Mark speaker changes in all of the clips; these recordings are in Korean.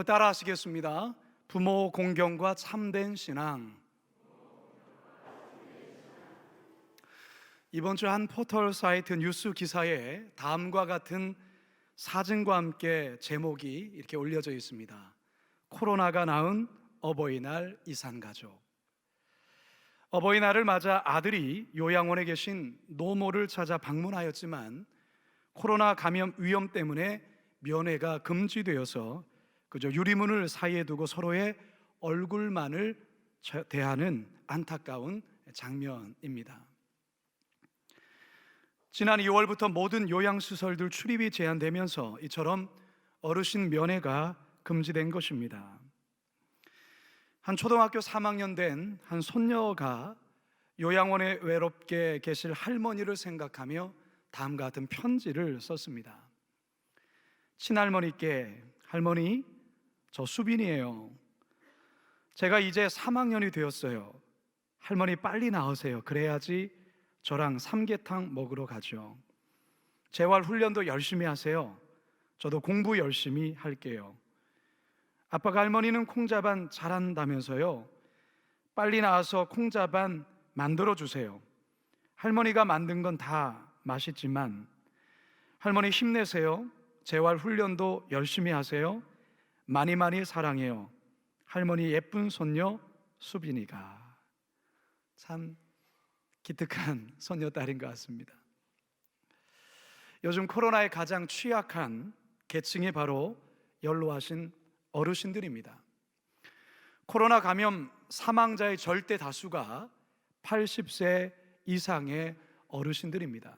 Speaker 1: 따라 하시겠습니다. 부모 공경과 참된 신앙. 이번 주 한 포털 사이트 뉴스 기사에 다음과 같은 사진과 함께 제목이 이렇게 올려져 있습니다. 코로나가 낳은 어버이날 이산가족. 어버이날을 맞아 아들이 요양원에 계신 노모를 찾아 방문하였지만 코로나 감염 위험 때문에 면회가 금지되어서 그저 유리문을 사이에 두고 서로의 얼굴만을 대하는 안타까운 장면입니다. 지난 2월부터 모든 요양시설들 출입이 제한되면서 이처럼 어르신 면회가 금지된 것입니다. 한 초등학교 3학년 된 한 손녀가 요양원에 외롭게 계실 할머니를 생각하며 다음과 같은 편지를 썼습니다. 친할머니께, 할머니, 저 수빈이에요. 제가 이제 3학년이 되었어요. 할머니 빨리 나으세요. 그래야지 저랑 삼계탕 먹으러 가죠. 재활 훈련도 열심히 하세요. 저도 공부 열심히 할게요. 아빠가 할머니는 콩자반 잘한다면서요. 빨리 나와서 콩자반 만들어 주세요. 할머니가 만든 건 다 맛있지만 할머니 힘내세요. 재활 훈련도 열심히 하세요. 많이 많이 사랑해요. 할머니 예쁜 손녀 수빈이가. 참 기특한 손녀딸인 것 같습니다. 요즘 코로나에 가장 취약한 계층이 바로 연로하신 어르신들입니다. 코로나 감염 사망자의 절대 다수가 80세 이상의 어르신들입니다.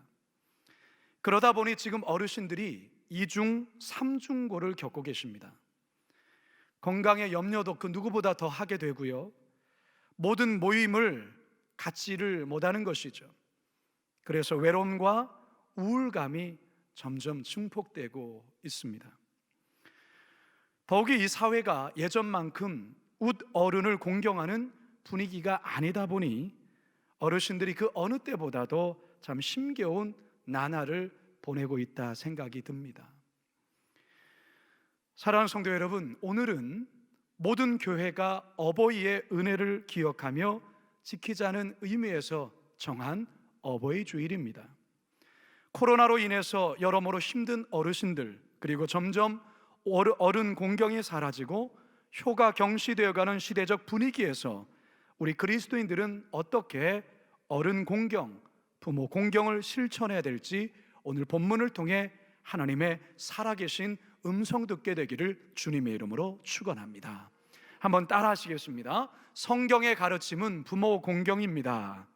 Speaker 1: 그러다 보니 지금 어르신들이 2중, 3중고를 겪고 계십니다. 건강에 염려도 그 누구보다 더 하게 되고요. 모든 모임을 갖지를 못하는 것이죠. 그래서 외로움과 우울감이 점점 증폭되고 있습니다. 더욱이 이 사회가 예전만큼 웃 어른을 공경하는 분위기가 아니다 보니 어르신들이 그 어느 때보다도 참 힘겨운 나날을 보내고 있다 생각이 듭니다. 사랑하는 성도 여러분, 오늘은 모든 교회가 어버이의 은혜를 기억하며 지키자는 의미에서 정한 어버이 주일입니다. 코로나로 인해서 여러모로 힘든 어르신들, 그리고 점점 어른 공경이 사라지고 효가 경시되어가는 시대적 분위기에서 우리 그리스도인들은 어떻게 어른 공경, 부모 공경을 실천해야 될지 오늘 본문을 통해 하나님의 살아계신 음성 듣게 되기를 주님의 이름으로 축원합니다. 한번 따라 하시겠습니다. 성경의 가르침은 부모 공경입니다.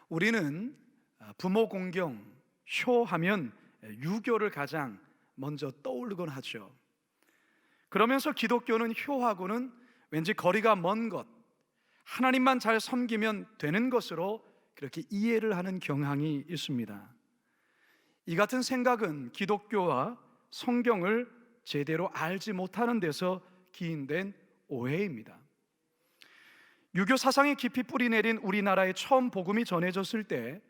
Speaker 1: 우리는 부모 공경, 효하면 유교를 가장 먼저 떠오르곤 하죠. 그러면서 기독교는 효하고는 왠지 거리가 먼 것, 하나님만 잘 섬기면 되는 것으로 그렇게 이해를 하는 경향이 있습니다. 이 같은 생각은 기독교와 성경을 제대로 알지 못하는 데서 기인된 오해입니다. 유교 사상이 깊이 뿌리내린 우리나라에 처음 복음이 전해졌을 때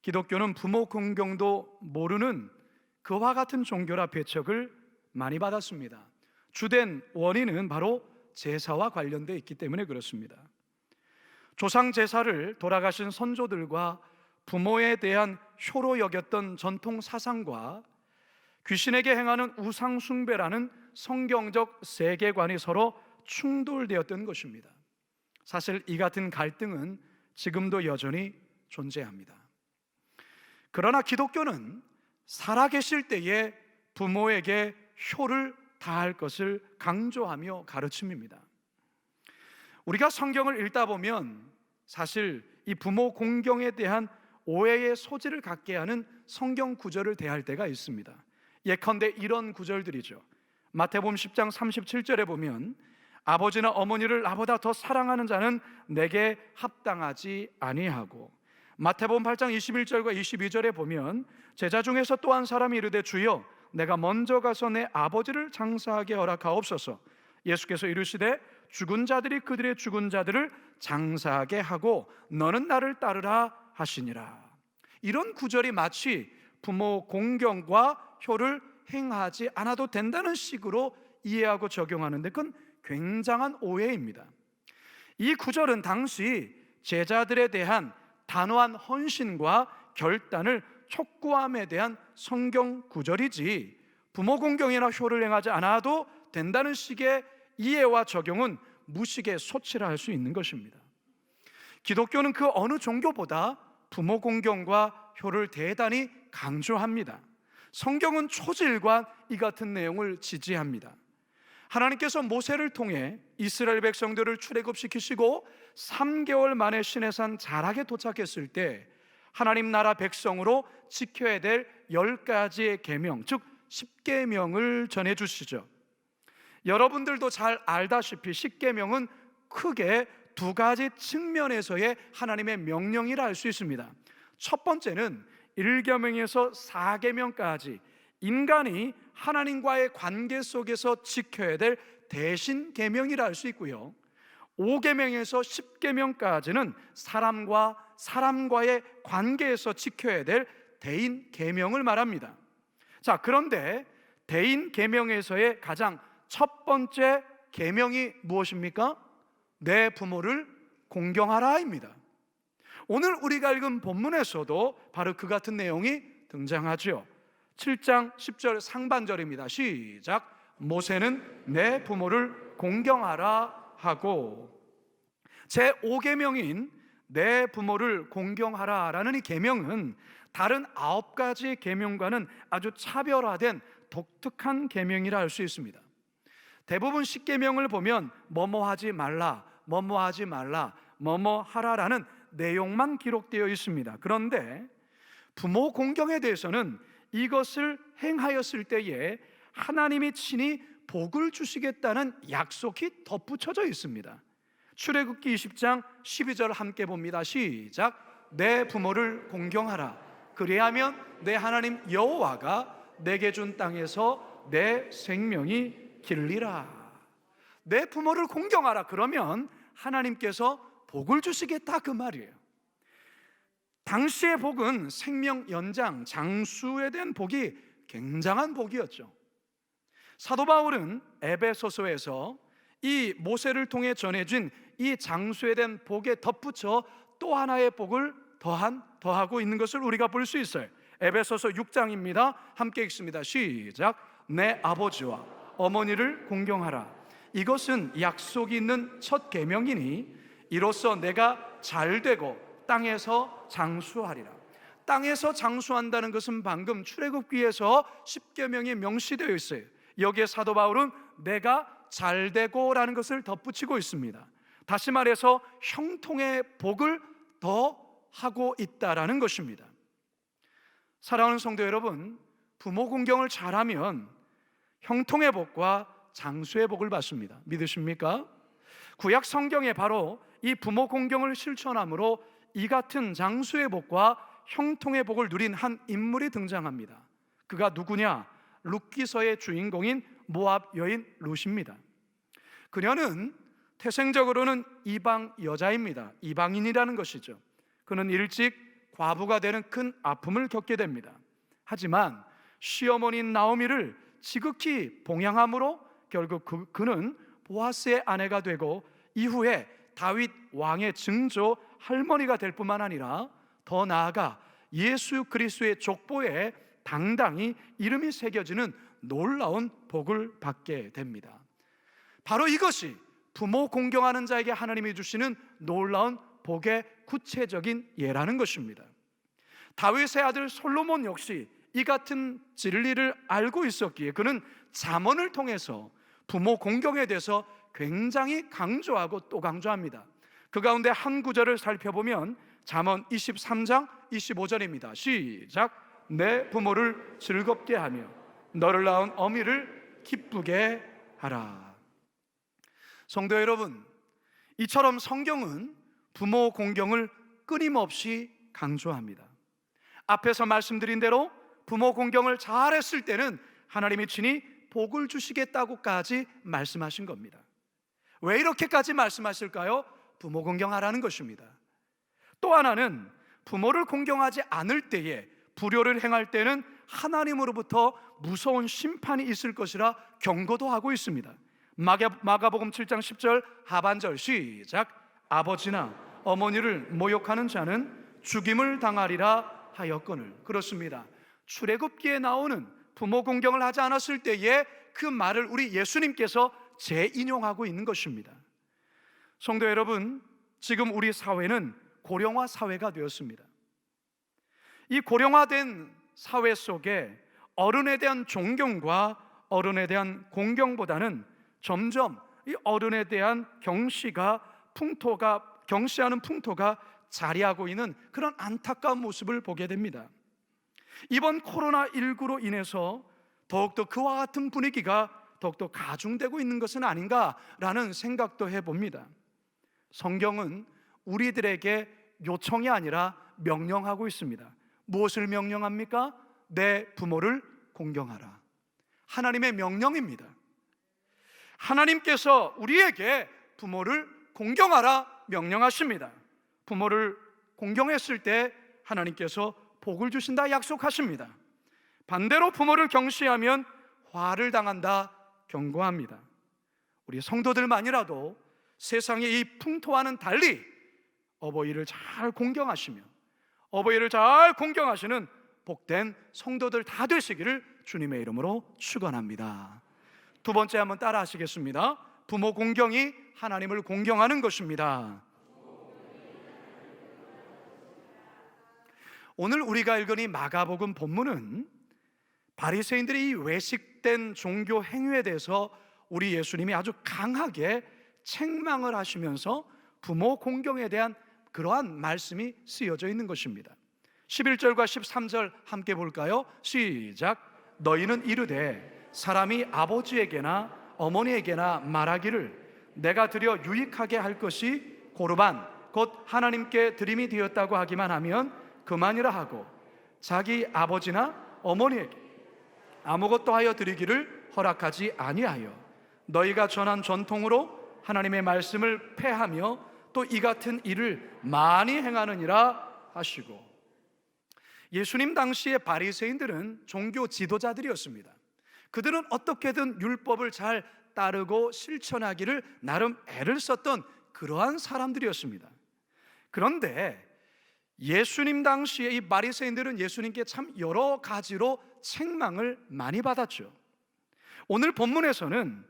Speaker 1: 기독교는 부모 공경도 모르는 그와 같은 종교라 배척을 많이 받았습니다. 주된 원인은 바로 제사와 관련되어 있기 때문에 그렇습니다. 조상 제사를 돌아가신 선조들과 부모에 대한 효로 여겼던 전통 사상과 귀신에게 행하는 우상 숭배라는 성경적 세계관이 서로 충돌되었던 것입니다. 사실 이 같은 갈등은 지금도 여전히 존재합니다. 그러나 기독교는 살아계실 때에 부모에게 효를 다할 것을 강조하며 가르침입니다. 우리가 성경을 읽다 보면 사실 이 부모 공경에 대한 오해의 소지를 갖게 하는 성경 구절을 대할 때가 있습니다. 예컨대 이런 구절들이죠. 마태복음 10장 37절에 보면 아버지나 어머니를 나보다 더 사랑하는 자는 내게 합당하지 아니하고, 마태복음 8장 21절과 22절에 보면 제자 중에서 또 한 사람이 이르되 주여 내가 먼저 가서 내 아버지를 장사하게 허락하옵소서. 예수께서 이르시되 죽은 자들이 그들의 죽은 자들을 장사하게 하고 너는 나를 따르라 하시니라. 이런 구절이 마치 부모 공경과 효를 행하지 않아도 된다는 식으로 이해하고 적용하는데 그건 굉장한 오해입니다. 이 구절은 당시 제자들에 대한 단호한 헌신과 결단을 촉구함에 대한 성경 구절이지 부모 공경이나 효를 행하지 않아도 된다는 식의 이해와 적용은 무식의 소치라 할 수 있는 것입니다. 기독교는 그 어느 종교보다 부모 공경과 효를 대단히 강조합니다. 성경은 초지일관 이 같은 내용을 지지합니다. 하나님께서 모세를 통해 이스라엘 백성들을 출애굽시키시고 3개월 만에 시내산 자락에 도착했을 때 하나님 나라 백성으로 지켜야 될 10가지의 계명, 즉 10계명을 전해주시죠. 여러분들도 잘 알다시피 10계명은 크게 두 가지 측면에서의 하나님의 명령이라 할 수 있습니다. 첫 번째는 1계명에서 4계명까지 인간이 하나님과의 관계 속에서 지켜야 될 대신 계명이라 할 수 있고요, 5계명에서 10계명까지는 사람과 사람과의 관계에서 지켜야 될 대인 계명을 말합니다. 자, 그런데 대인 계명에서의 가장 첫 번째 계명이 무엇입니까? 내 부모를 공경하라입니다. 오늘 우리가 읽은 본문에서도 바로 그 같은 내용이 등장하죠. 7장 10절 상반절입니다. 시작. 모세는 내 부모를 공경하라 하고, 제 5계명인 내 부모를 공경하라라는 이 계명은 다른 9가지 계명과는 아주 차별화된 독특한 계명이라 할 수 있습니다. 대부분 10계명을 보면 뭐뭐 하지 말라, 뭐뭐 하지 말라, 뭐뭐 하라라는 내용만 기록되어 있습니다. 그런데 부모 공경에 대해서는 이것을 행하였을 때에 하나님이 친히 복을 주시겠다는 약속이 덧붙여져 있습니다. 출애굽기 20장 12절 함께 봅니다. 시작. 내 부모를 공경하라. 그리하면 내 하나님 여호와가 내게 준 땅에서 내 생명이 길리라. 내 부모를 공경하라. 그러면 하나님께서 복을 주시겠다 그 말이에요. 당시의 복은 생명 연장, 장수에 대한 복이 굉장한 복이었죠. 사도 바울은 에베소서에서 이 모세를 통해 전해진 이 장수에 대한 복에 덧붙여 또 하나의 복을 더하고 있는 것을 우리가 볼 수 있어요. 에베소서 6장입니다. 함께 읽습니다. 시작. 내 아버지와 어머니를 공경하라. 이것은 약속이 있는 첫 계명이니 이로써 내가 잘되고 땅에서 장수하리라. 땅에서 장수한다는 것은 방금 출애굽기에서 10계명이 명시되어 있어요. 여기에 사도 바울은 내가 잘되고라는 것을 덧붙이고 있습니다. 다시 말해서 형통의 복을 더 하고 있다라는 것입니다. 사랑하는 성도 여러분, 부모 공경을 잘하면 형통의 복과 장수의 복을 받습니다. 믿으십니까? 구약 성경에 바로 이 부모 공경을 실천함으로 이 같은 장수의 복과 형통의 복을 누린 한 인물이 등장합니다. 그가 누구냐? 룻기서의 주인공인 모압 여인 룻입니다. 그녀는 태생적으로는 이방 여자입니다. 이방인이라는 것이죠. 그는 일찍 과부가 되는 큰 아픔을 겪게 됩니다. 하지만 시어머니인 나오미를 지극히 봉양함으로 결국 그는 보아스의 아내가 되고 이후에 다윗 왕의 증조 할머니가 될 뿐만 아니라 더 나아가 예수 그리스도의 족보에 당당히 이름이 새겨지는 놀라운 복을 받게 됩니다. 바로 이것이 부모 공경하는 자에게 하나님이 주시는 놀라운 복의 구체적인 예라는 것입니다. 다윗의 아들 솔로몬 역시 이 같은 진리를 알고 있었기에 그는 잠언을 통해서 부모 공경에 대해서 굉장히 강조하고 또 강조합니다. 그 가운데 한 구절을 살펴보면 잠언 23장 25절입니다. 시작. 내 부모를 즐겁게 하며 너를 낳은 어미를 기쁘게 하라. 성도 여러분, 이처럼 성경은 부모 공경을 끊임없이 강조합니다. 앞에서 말씀드린 대로 부모 공경을 잘했을 때는 하나님이 친히 복을 주시겠다고까지 말씀하신 겁니다. 왜 이렇게까지 말씀하실까요? 부모 공경하라는 것입니다. 또 하나는 부모를 공경하지 않을 때에, 불효를 행할 때는 하나님으로부터 무서운 심판이 있을 것이라 경고도 하고 있습니다. 마가복음 7장 10절 하반절 시작. 아버지나 어머니를 모욕하는 자는 죽임을 당하리라 하였거늘. 그렇습니다. 출애굽기에 나오는 부모 공경을 하지 않았을 때에 그 말을 우리 예수님께서 재인용하고 있는 것입니다. 성도 여러분, 지금 우리 사회는 고령화 사회가 되었습니다. 이 고령화된 사회 속에 어른에 대한 존경과 어른에 대한 공경보다는 점점 이 어른에 대한 경시하는 풍토가 자리하고 있는 그런 안타까운 모습을 보게 됩니다. 이번 코로나19로 인해서 더욱더 그와 같은 분위기가 더욱더 가중되고 있는 것은 아닌가라는 생각도 해봅니다. 성경은 우리들에게 요청이 아니라 명령하고 있습니다. 무엇을 명령합니까? 내 부모를 공경하라. 하나님의 명령입니다. 하나님께서 우리에게 부모를 공경하라 명령하십니다. 부모를 공경했을 때 하나님께서 복을 주신다 약속하십니다. 반대로 부모를 경시하면 화를 당한다 경고합니다. 우리 성도들만이라도 세상의 이 풍토와는 달리 어버이를 잘 공경하시며 어버이를 잘 공경하시는 복된 성도들 다 되시기를 주님의 이름으로 축원합니다. 두 번째 한번 따라 하시겠습니다. 부모 공경이 하나님을 공경하는 것입니다. 오늘 우리가 읽은 이 마가복음 본문은 바리새인들이 이 외식된 종교 행위에 대해서 우리 예수님이 아주 강하게 책망을 하시면서 부모 공경에 대한 그러한 말씀이 쓰여져 있는 것입니다. 11절과 13절 함께 볼까요? 시작. 너희는 이르되 사람이 아버지에게나 어머니에게나 말하기를 내가 드려 유익하게 할 것이 고르반 곧 하나님께 드림이 되었다고 하기만 하면 그만이라 하고 자기 아버지나 어머니에게 아무것도 하여 드리기를 허락하지 아니하여 너희가 전한 전통으로 하나님의 말씀을 폐하며 또 이 같은 일을 많이 행하느니라 하시고. 예수님 당시의 바리새인들은 종교 지도자들이었습니다. 그들은 어떻게든 율법을 잘 따르고 실천하기를 나름 애를 썼던 그러한 사람들이었습니다. 그런데 예수님 당시에 이 바리새인들은 예수님께 참 여러 가지로 책망을 많이 받았죠. 오늘 본문에서는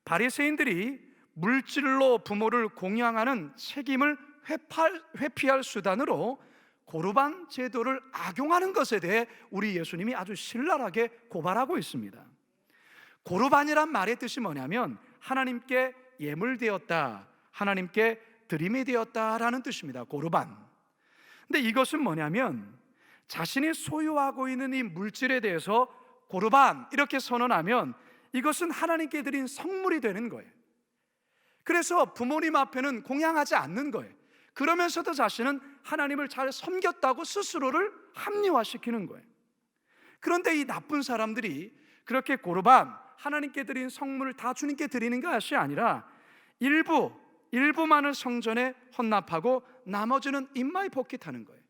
Speaker 1: 바리새인들이 물질로 부모를 공양하는 책임을 회피할 수단으로 고르반 제도를 악용하는 것에 대해 우리 예수님이 아주 신랄하게 고발하고 있습니다. 고르반이란 말의 뜻이 뭐냐면 하나님께 예물되었다, 하나님께 드림이 되었다라는 뜻입니다. 고르반. 근데 이것은 뭐냐면 자신이 소유하고 있는 이 물질에 대해서 고르반 이렇게 선언하면 이것은 하나님께 드린 성물이 되는 거예요. 그래서 부모님 앞에는 공양하지 않는 거예요. 그러면서도 자신은 하나님을 잘 섬겼다고 스스로를 합리화시키는 거예요. 그런데 이 나쁜 사람들이 그렇게 고르반, 하나님께 드린 성물을 다 주님께 드리는 것이 아니라 일부만을 성전에 헌납하고 나머지는 입마에 포켓하는 거예요.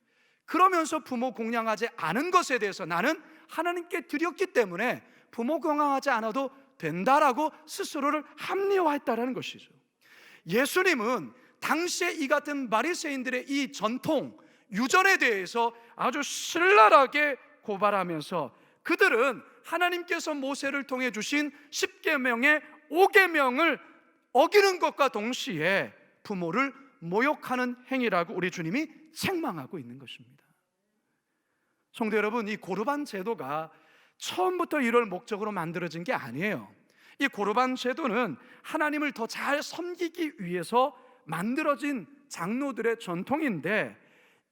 Speaker 1: 그러면서 부모 공양하지 않은 것에 대해서 나는 하나님께 드렸기 때문에 부모 공양하지 않아도 된다라고 스스로를 합리화했다라는 것이죠. 예수님은 당시에 이 같은 바리새인들의 이 전통, 유전에 대해서 아주 신랄하게 고발하면서 그들은 하나님께서 모세를 통해 주신 10계명의 5계명을 어기는 것과 동시에 부모를 모욕하는 행위라고 우리 주님이 책망하고 있는 것입니다. 성도 여러분, 이 고르반 제도가 처음부터 이럴 목적으로 만들어진 게 아니에요. 이 고르반 제도는 하나님을 더 잘 섬기기 위해서 만들어진 장로들의 전통인데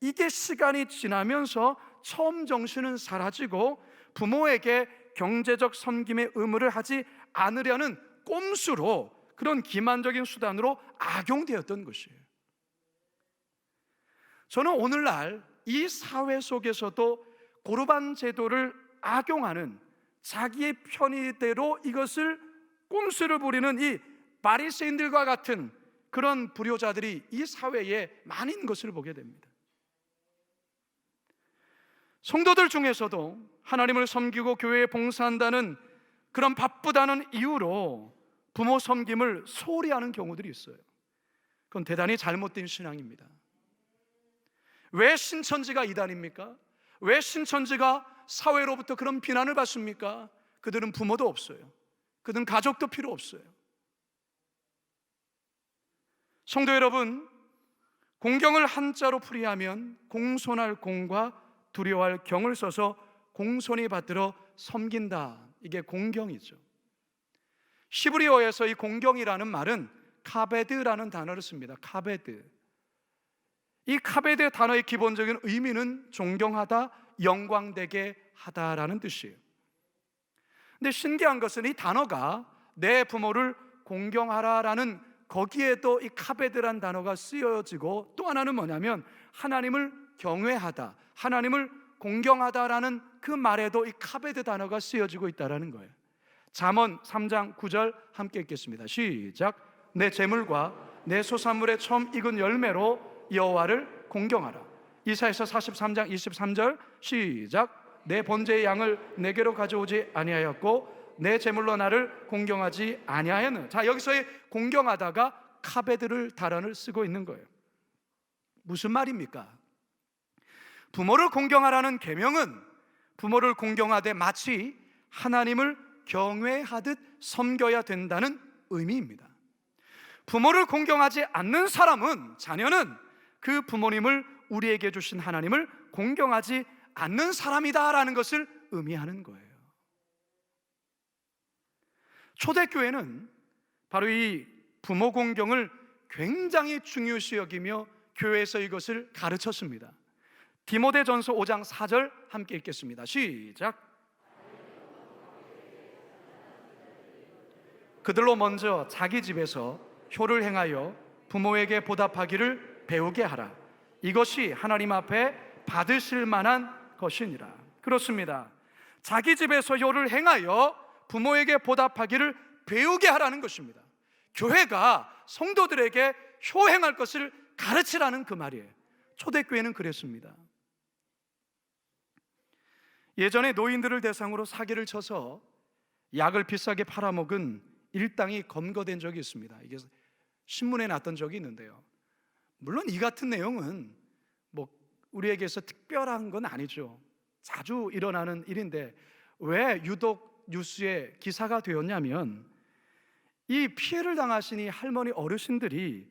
Speaker 1: 이게 시간이 지나면서 처음 정신은 사라지고 부모에게 경제적 섬김의 의무를 하지 않으려는 꼼수로 그런 기만적인 수단으로 악용되었던 것이에요. 저는 오늘날 이 사회 속에서도 고르반 제도를 악용하는 자기의 편의대로 이것을 꼼수를 부리는 이 바리새인들과 같은 그런 불효자들이 이 사회에 많은 것을 보게 됩니다. 성도들 중에서도 하나님을 섬기고 교회에 봉사한다는 그런 바쁘다는 이유로 부모 섬김을 소홀히 하는 경우들이 있어요. 그건 대단히 잘못된 신앙입니다. 왜 신천지가 이단입니까? 왜 신천지가 사회로부터 그런 비난을 받습니까? 그들은 부모도 없어요. 그들은 가족도 필요 없어요. 성도 여러분, 공경을 한자로 풀이하면 공손할 공과 두려워할 경을 써서 공손히 받들어 섬긴다, 이게 공경이죠. 히브리어에서 이 공경이라는 말은 카베드라는 단어를 씁니다. 카베드. 이 카베드 단어의 기본적인 의미는 존경하다, 영광되게 하다라는 뜻이에요. 근데 신기한 것은 이 단어가 내 부모를 공경하라라는 거기에도 이 카베드란 단어가 쓰여지고, 또 하나는 뭐냐면 하나님을 경외하다, 하나님을 공경하다라는 그 말에도 이 카베드 단어가 쓰여지고 있다라는 거예요. 잠언 3장 9절 함께 읽겠습니다. 시작. 내 재물과 내 소산물의 처음 익은 열매로 여호와를 공경하라. 이사야서 43장 23절 시작. 내 번제의 양을 내게로 가져오지 아니하였고 내 제물로 나를 공경하지 아니하였느. 자, 여기서의 공경하다가 카베드를 단어를 쓰고 있는 거예요. 무슨 말입니까? 부모를 공경하라는 계명은 부모를 공경하되 마치 하나님을 경외하듯 섬겨야 된다는 의미입니다. 부모를 공경하지 않는 사람은, 자녀는 그 부모님을, 우리에게 주신 하나님을 공경하지 않는 사람이다라는 것을 의미하는 거예요. 초대교회는 바로 이 부모 공경을 굉장히 중요시 여기며 교회에서 이것을 가르쳤습니다. 디모데전서 5장 4절 함께 읽겠습니다. 시작. 그들로 먼저 자기 집에서 효를 행하여 부모에게 보답하기를 배우게 하라. 이것이 하나님 앞에 받으실 만한 것이니라. 그렇습니다. 자기 집에서 효를 행하여 부모에게 보답하기를 배우게 하라는 것입니다. 교회가 성도들에게 효행할 것을 가르치라는 그 말이에요. 초대교회는 그랬습니다. 예전에 노인들을 대상으로 사기를 쳐서 약을 비싸게 팔아먹은 일당이 검거된 적이 있습니다. 이게 신문에 났던 적이 있는데요. 물론 이 같은 내용은 뭐 우리에게서 특별한 건 아니죠. 자주 일어나는 일인데 왜 유독 뉴스에 기사가 되었냐면, 이 피해를 당하신 이 할머니 어르신들이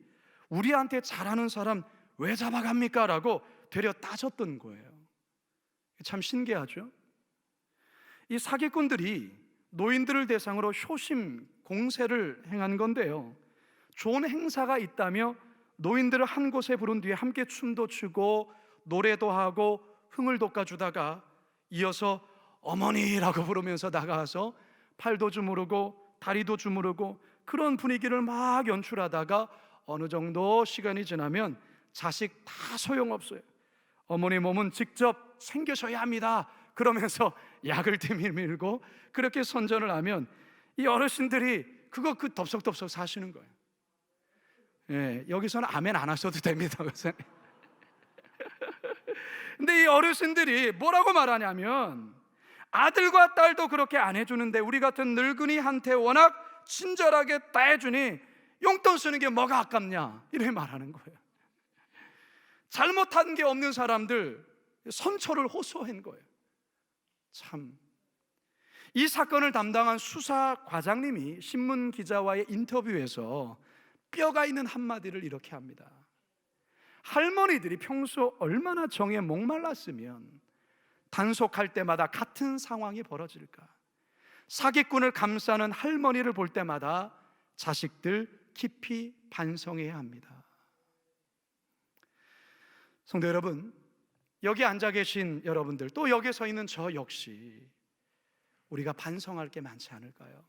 Speaker 1: 우리한테 잘하는 사람 왜 잡아갑니까? 라고 되려 따졌던 거예요. 참 신기하죠? 이 사기꾼들이 노인들을 대상으로 효심 공세를 행한 건데요, 좋은 행사가 있다며 노인들을 한 곳에 부른 뒤에 함께 춤도 추고 노래도 하고 흥을 돋궈주다가 이어서 어머니라고 부르면서 나가서 팔도 주무르고 다리도 주무르고 그런 분위기를 막 연출하다가 어느 정도 시간이 지나면 자식 다 소용없어요. 어머니 몸은 직접 챙겨셔야 합니다. 그러면서 약을 들밀고 그렇게 선전을 하면 이 어르신들이 그거 덥석덥석 사시는 거예요. 예, 여기서는 아멘 안 하셔도 됩니다. 근데 이 어르신들이 뭐라고 말하냐면, 아들과 딸도 그렇게 안 해주는데 우리 같은 늙은이한테 워낙 친절하게 다 해주니 용돈 쓰는 게 뭐가 아깝냐, 이렇게 말하는 거예요. 잘못한 게 없는 사람들 선처를 호소한 거예요. 참, 이 사건을 담당한 수사 과장님이 신문 기자와의 인터뷰에서 뼈가 있는 한마디를 이렇게 합니다. 할머니들이 평소 얼마나 정에 목말랐으면 단속할 때마다 같은 상황이 벌어질까. 사기꾼을 감싸는 할머니를 볼 때마다 자식들 깊이 반성해야 합니다. 성도 여러분, 여기 앉아 계신 여러분들, 또 여기 서 있는 저 역시 우리가 반성할 게 많지 않을까요?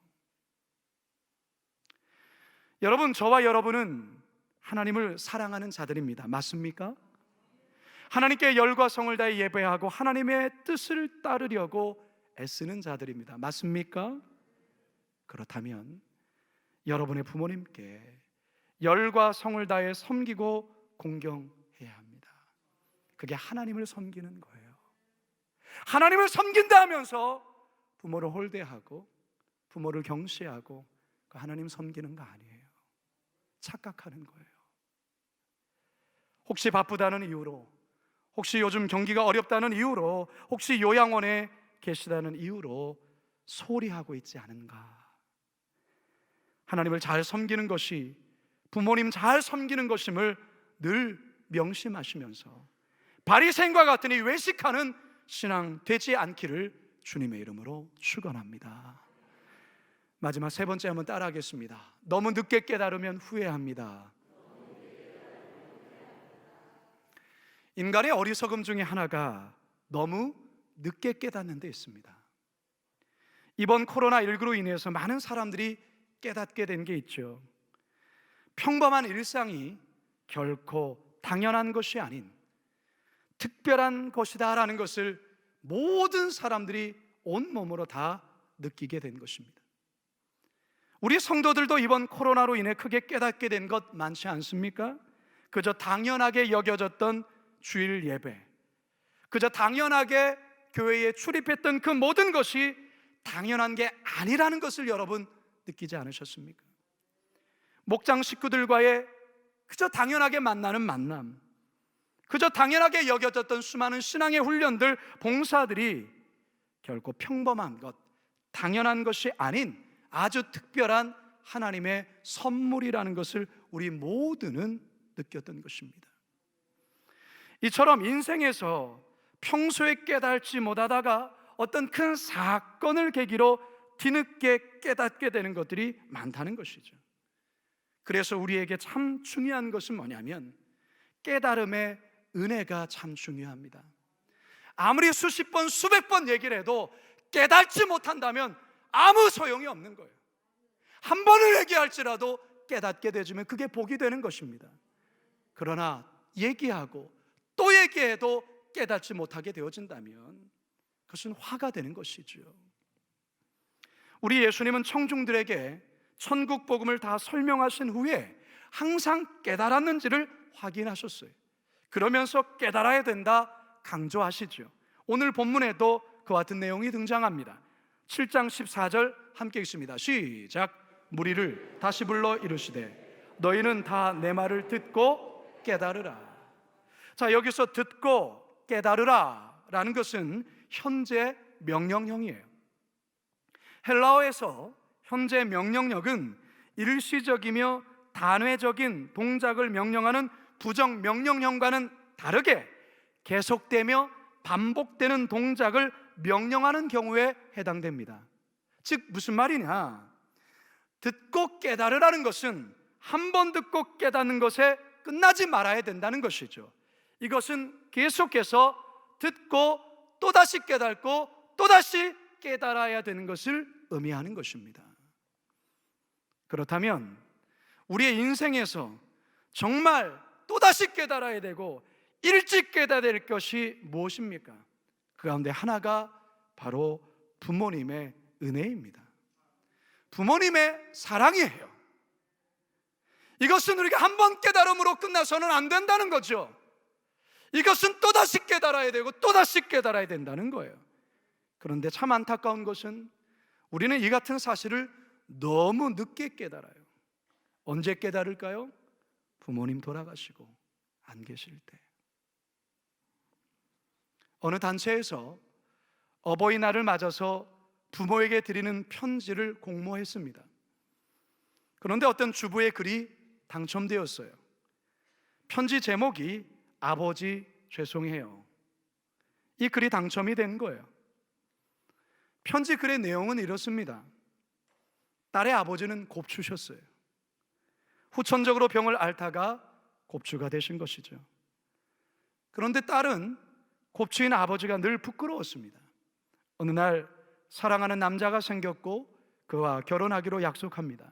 Speaker 1: 여러분, 저와 여러분은 하나님을 사랑하는 자들입니다. 맞습니까? 하나님께 열과 성을 다해 예배하고 하나님의 뜻을 따르려고 애쓰는 자들입니다. 맞습니까? 그렇다면 여러분의 부모님께 열과 성을 다해 섬기고 공경해야 합니다. 그게 하나님을 섬기는 거예요. 하나님을 섬긴다 하면서 부모를 홀대하고 부모를 경시하고 그 하나님 섬기는 거 아니에요. 착각하는 거예요. 혹시 바쁘다는 이유로, 혹시 요즘 경기가 어렵다는 이유로, 혹시 요양원에 계시다는 이유로 소홀히 하고 있지 않은가? 하나님을 잘 섬기는 것이, 부모님 잘 섬기는 것임을 늘 명심하시면서 바리새인과 같으니 외식하는 신앙 되지 않기를 주님의 이름으로 축원합니다. 마지막 세 번째 한번 따라하겠습니다. 너무 늦게 깨달으면 후회합니다. 인간의 어리석음 중에 하나가 너무 늦게 깨닫는 데 있습니다. 이번 코로나19로 인해서 많은 사람들이 깨닫게 된 게 있죠. 평범한 일상이 결코 당연한 것이 아닌 특별한 것이다라는 것을 모든 사람들이 온몸으로 다 느끼게 된 것입니다. 우리 성도들도 이번 코로나로 인해 크게 깨닫게 된 것 많지 않습니까? 그저 당연하게 여겨졌던 주일 예배, 그저 당연하게 교회에 출입했던 그 모든 것이 당연한 게 아니라는 것을 여러분 느끼지 않으셨습니까? 목장 식구들과의 그저 당연하게 만나는 만남, 그저 당연하게 여겨졌던 수많은 신앙의 훈련들, 봉사들이 결코 평범한 것, 당연한 것이 아닌 아주 특별한 하나님의 선물이라는 것을 우리 모두는 느꼈던 것입니다. 이처럼 인생에서 평소에 깨닫지 못하다가 어떤 큰 사건을 계기로 뒤늦게 깨닫게 되는 것들이 많다는 것이죠. 그래서 우리에게 참 중요한 것은 뭐냐면 깨달음의 은혜가 참 중요합니다. 아무리 수십 번 수백 번 얘기를 해도 깨닫지 못한다면 아무 소용이 없는 거예요. 한 번을 얘기할지라도 깨닫게 되지면 그게 복이 되는 것입니다. 그러나 얘기하고 또 얘기해도 깨닫지 못하게 되어진다면 그것은 화가 되는 것이죠. 우리 예수님은 청중들에게 천국 복음을 다 설명하신 후에 항상 깨달았는지를 확인하셨어요. 그러면서 깨달아야 된다 강조하시죠. 오늘 본문에도 그와 같은 내용이 등장합니다. 7장 14절 함께 읽습니다. 시작. 무리를 다시 불러 이르시되 너희는 다 내 말을 듣고 깨달으라. 자, 여기서 듣고 깨달으라 라는 것은 현재 명령형이에요. 헬라어에서 현재 명령력은 일시적이며 단회적인 동작을 명령하는 부정 명령형과는 다르게 계속되며 반복되는 동작을 명령하는 경우에 해당됩니다. 즉 무슨 말이냐? 듣고 깨달으라는 것은 한 번 듣고 깨닫는 것에 끝나지 말아야 된다는 것이죠. 이것은 계속해서 듣고 또다시 깨닫고 또다시 깨달아야 되는 것을 의미하는 것입니다. 그렇다면 우리의 인생에서 정말 또다시 깨달아야 되고 일찍 깨달아야 될 것이 무엇입니까? 그 가운데 하나가 바로 부모님의 은혜입니다. 부모님의 사랑이에요. 이것은 우리가 한 번 깨달음으로 끝나서는 안 된다는 거죠. 이것은 또다시 깨달아야 되고 또다시 깨달아야 된다는 거예요. 그런데 참 안타까운 것은 우리는 이 같은 사실을 너무 늦게 깨달아요. 언제 깨달을까요? 부모님 돌아가시고 안 계실 때. 어느 단체에서 어버이날을 맞아서 부모에게 드리는 편지를 공모했습니다. 그런데 어떤 주부의 글이 당첨되었어요. 편지 제목이 아버지 죄송해요. 이 글이 당첨이 된 거예요. 편지 글의 내용은 이렇습니다. 딸의 아버지는 곱추셨어요. 후천적으로 병을 앓다가 곱추가 되신 것이죠. 그런데 딸은 곱추인 아버지가 늘 부끄러웠습니다. 어느 날 사랑하는 남자가 생겼고 그와 결혼하기로 약속합니다.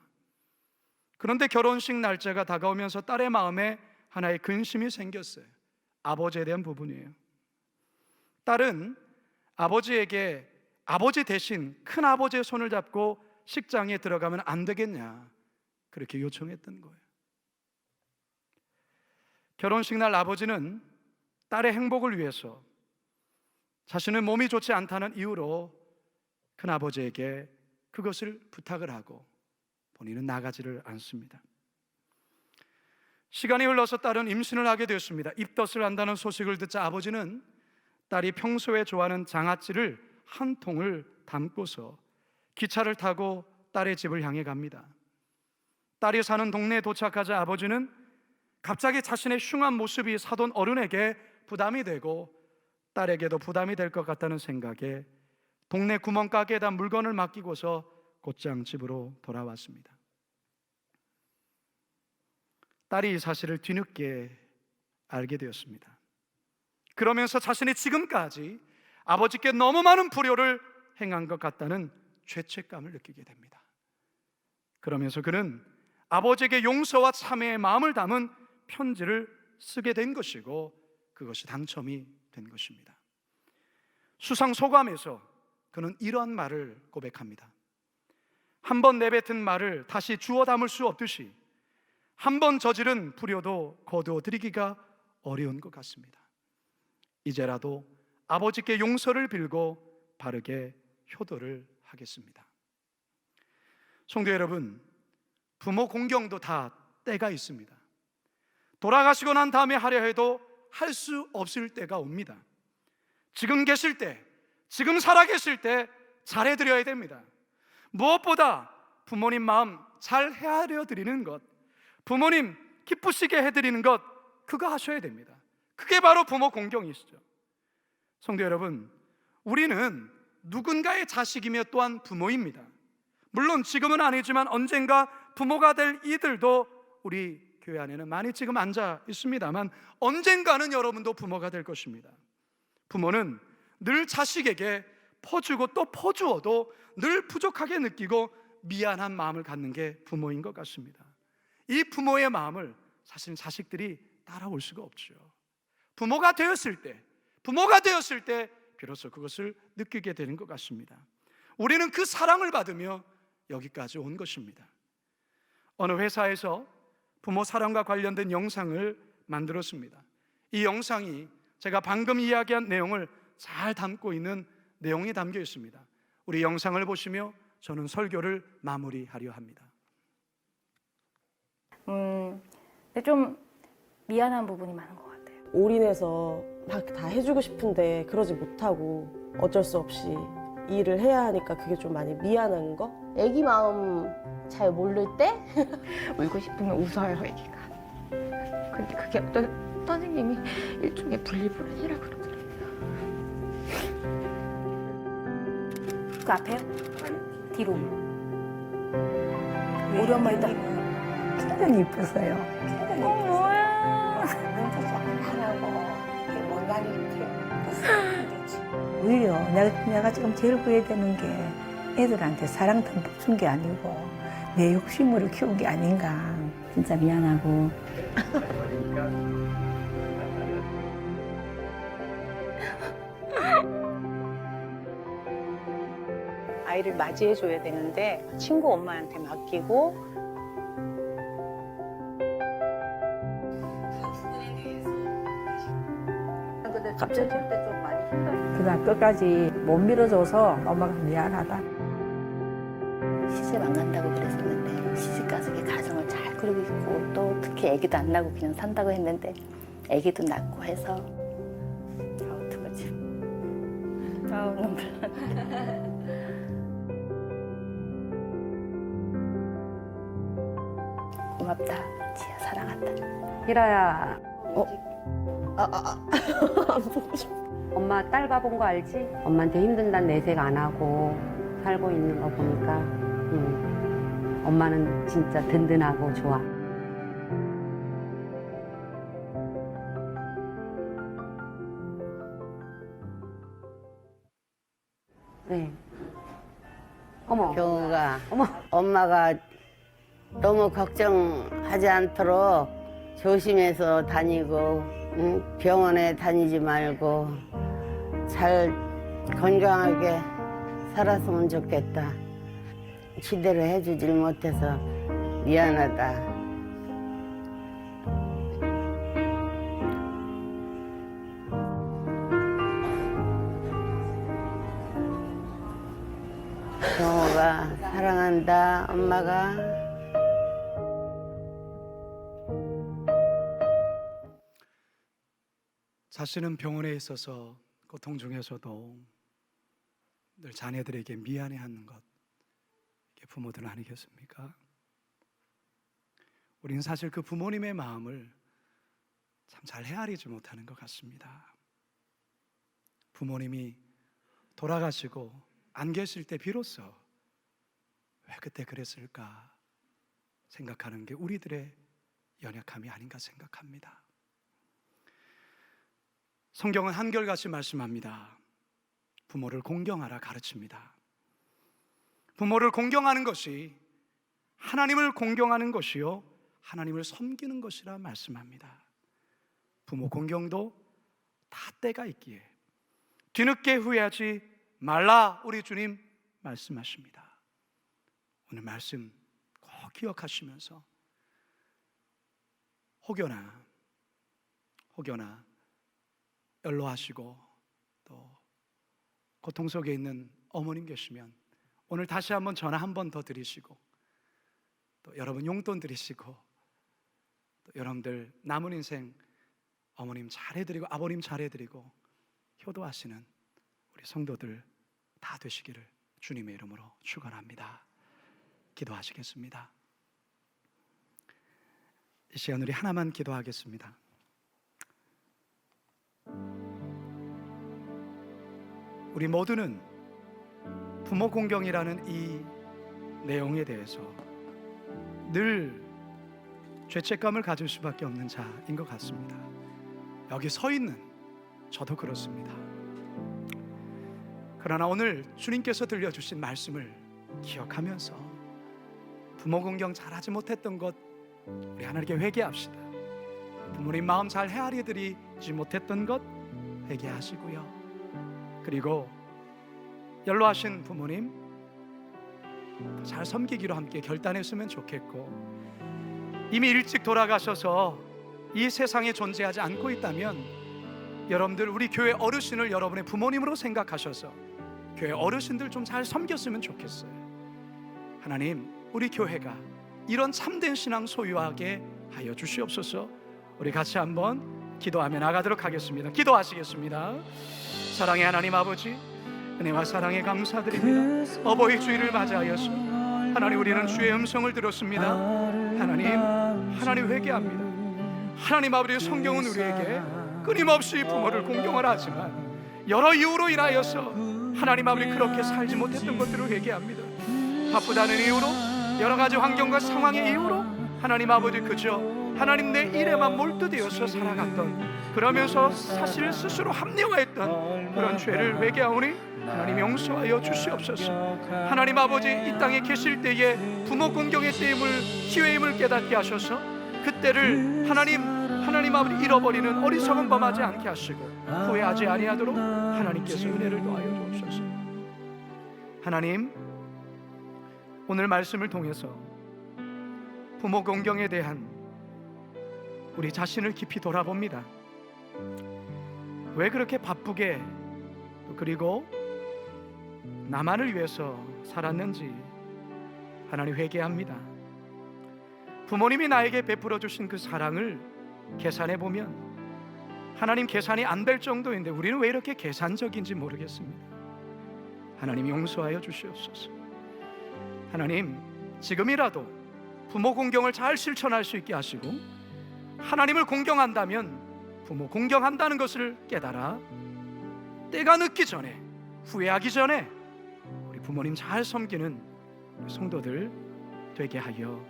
Speaker 1: 그런데 결혼식 날짜가 다가오면서 딸의 마음에 하나의 근심이 생겼어요. 아버지에 대한 부분이에요. 딸은 아버지에게 아버지 대신 큰아버지의 손을 잡고 식장에 들어가면 안 되겠냐, 그렇게 요청했던 거예요. 결혼식 날 아버지는 딸의 행복을 위해서 자신은 몸이 좋지 않다는 이유로 큰아버지에게 그것을 부탁을 하고 본인은 나가지를 않습니다. 시간이 흘러서 딸은 임신을 하게 되었습니다. 입덧을 한다는 소식을 듣자 아버지는 딸이 평소에 좋아하는 장아찌를 한 통을 담고서 기차를 타고 딸의 집을 향해 갑니다. 딸이 사는 동네에 도착하자 아버지는 갑자기 자신의 흉한 모습이 사돈 어른에게 부담이 되고 딸에게도 부담이 될 것 같다는 생각에 동네 구멍가게에다 물건을 맡기고서 곧장 집으로 돌아왔습니다. 딸이 이 사실을 뒤늦게 알게 되었습니다. 그러면서 자신이 지금까지 아버지께 너무 많은 불효를 행한 것 같다는 죄책감을 느끼게 됩니다. 그러면서 그는 아버지에게 용서와 참회의 마음을 담은 편지를 쓰게 된 것이고 그것이 당첨이 된 것입니다. 수상소감에서 그는 이러한 말을 고백합니다. 한 번 내뱉은 말을 다시 주워 담을 수 없듯이 한 번 저지른 불효도 거두어 들이기가 어려운 것 같습니다. 이제라도 아버지께 용서를 빌고 바르게 효도를 하겠습니다. 성도 여러분, 부모 공경도 다 때가 있습니다. 돌아가시고 난 다음에 하려 해도 할 수 없을 때가 옵니다. 지금 계실 때, 지금 살아계실 때 잘해드려야 됩니다. 무엇보다 부모님 마음 잘 헤아려 드리는 것, 부모님 기쁘시게 해드리는 것, 그거 하셔야 됩니다. 그게 바로 부모 공경이시죠. 성도 여러분, 우리는 누군가의 자식이며 또한 부모입니다. 물론 지금은 아니지만 언젠가 부모가 될 이들도 우리 교회 안에는 많이 지금 앉아 있습니다만 언젠가는 여러분도 부모가 될 것입니다. 부모는 늘 자식에게 퍼주고 또 퍼주어도 늘 부족하게 느끼고 미안한 마음을 갖는 게 부모인 것 같습니다. 이 부모의 마음을 사실 자식들이 따라올 수가 없죠. 부모가 되었을 때 비로소 그것을 느끼게 되는 것 같습니다. 우리는 그 사랑을 받으며 여기까지 온 것입니다. 어느 회사에서 부모 사랑과 관련된 영상을 만들었습니다. 이 영상이 제가 방금 이야기한 내용을 잘 담고 있는 내용이 담겨 있습니다. 우리 영상을 보시며 저는 설교를 마무리하려 합니다.
Speaker 2: 근데 좀 미안한 부분이 많은 것 같아요.
Speaker 3: 올인해서 막 다 해주고 싶은데 그러지 못하고 어쩔 수 없이 일을 해야 하니까 그게 좀 많이 미안한 거?
Speaker 4: 애기 마음 잘 모를 때
Speaker 5: 울고 싶으면 웃어요, 애기가. 근데 그게 어떤 선생님이 일종의 분리불안이라고 그러더라고요.
Speaker 2: 그 앞에요? 뒤로. 우리 엄마 있다.
Speaker 6: 굉장히 이뻤어요.
Speaker 2: 뭐야?
Speaker 6: 안 하고 못난이 이렇게 오히려 내가 지금 제일 후회되는 게 애들한테 사랑 듬뿍 준 게 아니고 내 욕심으로 키운 게 아닌가.
Speaker 2: 진짜 미안하고.
Speaker 7: 아이를 맞이해줘야 되는데 친구 엄마한테 맡기고
Speaker 6: 갑자기 그날 끝까지 못 밀어줘서 엄마가 미안하다.
Speaker 2: 시집 안 간다고 그랬었는데 시집 가서 가정을 잘 꾸리고 있고 또 특히 아기도 안 낳고 그냥 산다고 했는데 아기도 낳고 해서 어떡하지? 눈물 나. 고맙다. 지아 사랑한다.
Speaker 8: 희라야,
Speaker 3: 안 보고 싶어.
Speaker 8: 엄마 딸 봐본 거 알지? 엄마한테 힘든다는 내색 안 하고 살고 있는 거 보니까 엄마는 진짜 든든하고 좋아. 네. 어머.
Speaker 9: 경우가
Speaker 8: 어머.
Speaker 9: 엄마가 너무 걱정하지 않도록 조심해서 다니고 병원에 다니지 말고 잘 건강하게 살았으면 좋겠다. 제대로 해주질 못해서 미안하다. 사랑한다, 엄마가.
Speaker 1: 자신은 병원에 있어서 고통 중에서도 늘 자녀들에게 미안해하는 것, 이게 부모들 아니겠습니까? 우리는 사실 그 부모님의 마음을 참 잘 헤아리지 못하는 것 같습니다. 부모님이 돌아가시고 안 계실 때 비로소 왜 그때 그랬을까 생각하는 게 우리들의 연약함이 아닌가 생각합니다. 성경은 한결같이 말씀합니다. 부모를 공경하라 가르칩니다. 부모를 공경하는 것이 하나님을 공경하는 것이요 하나님을 섬기는 것이라 말씀합니다. 부모 공경도 다 때가 있기에 뒤늦게 후회하지 말라 우리 주님 말씀하십니다. 오늘 말씀 꼭 기억하시면서 혹여나 연로하시고 또 고통 속에 있는 어머님 계시면 오늘 다시 한번 전화 한 번 더 드리시고 또 여러분 용돈 드리시고 또 여러분들 남은 인생 어머님 잘해드리고 아버님 잘해드리고 효도하시는 우리 성도들 다 되시기를 주님의 이름으로 축원합니다. 기도하시겠습니다. 이 시간 우리 하나만 기도하겠습니다. 우리 모두는 부모 공경이라는 이 내용에 대해서 늘 죄책감을 가질 수밖에 없는 자인 것 같습니다. 여기 서 있는 저도 그렇습니다. 그러나 오늘 주님께서 들려주신 말씀을 기억하면서 부모 공경 잘하지 못했던 것 우리 하나님께 회개합시다. 부모님 마음 잘 헤아려드리지 못했던 것 회개하시고요. 그리고 연로하신 부모님 잘 섬기기로 함께 결단했으면 좋겠고, 이미 일찍 돌아가셔서 이 세상에 존재하지 않고 있다면 여러분들 우리 교회 어르신을 여러분의 부모님으로 생각하셔서 교회 어르신들 좀 잘 섬겼으면 좋겠어요. 하나님, 우리 교회가 이런 참된 신앙 소유하게 하여 주시옵소서. 우리 같이 한번 기도하며 나가도록 하겠습니다. 기도하시겠습니다. 사랑의 하나님 아버지, 은혜와 사랑에 감사드립니다. 어버이 주일을 맞이하여서 하나님, 우리는 주의 음성을 들었습니다. 하나님 회개합니다. 하나님 아버지, 성경은 우리에게 끊임없이 부모를 공경하라 하지만 여러 이유로 인하여서 하나님 아버지 그렇게 살지 못했던 것들을 회개합니다. 바쁘다는 이유로, 여러 가지 환경과 상황의 이유로 하나님 아버지 그저 하나님 내 일에만 몰두되어서 살아갔던, 그러면서 사실 스스로 합리화했던 그런 죄를 회개하오니 하나님 용서하여 주시옵소서. 하나님 아버지, 이 땅에 계실 때에 부모 공경의 때임을, 기회임을 깨닫게 하셔서 그때를 하나님 아버지 잃어버리는 어리석은 범하지 않게 하시고 후회하지 아니하도록 하나님께서 은혜를 더하여 주옵소서. 하나님, 오늘 말씀을 통해서 부모 공경에 대한 우리 자신을 깊이 돌아봅니다. 왜 그렇게 바쁘게 그리고 나만을 위해서 살았는지 하나님 회개합니다. 부모님이 나에게 베풀어 주신 그 사랑을 계산해 보면 하나님 계산이 안 될 정도인데 우리는 왜 이렇게 계산적인지 모르겠습니다. 하나님 용서하여 주시옵소서. 하나님, 지금이라도 부모 공경을 잘 실천할 수 있게 하시고 하나님을 공경한다면 부모 공경한다는 것을 깨달아 때가 늦기 전에, 후회하기 전에 우리 부모님 잘 섬기는 우리 성도들 되게 하여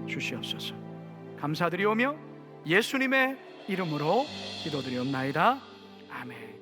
Speaker 1: 주시옵소서. 감사드리오며 예수님의 이름으로 기도드리옵나이다. 아멘.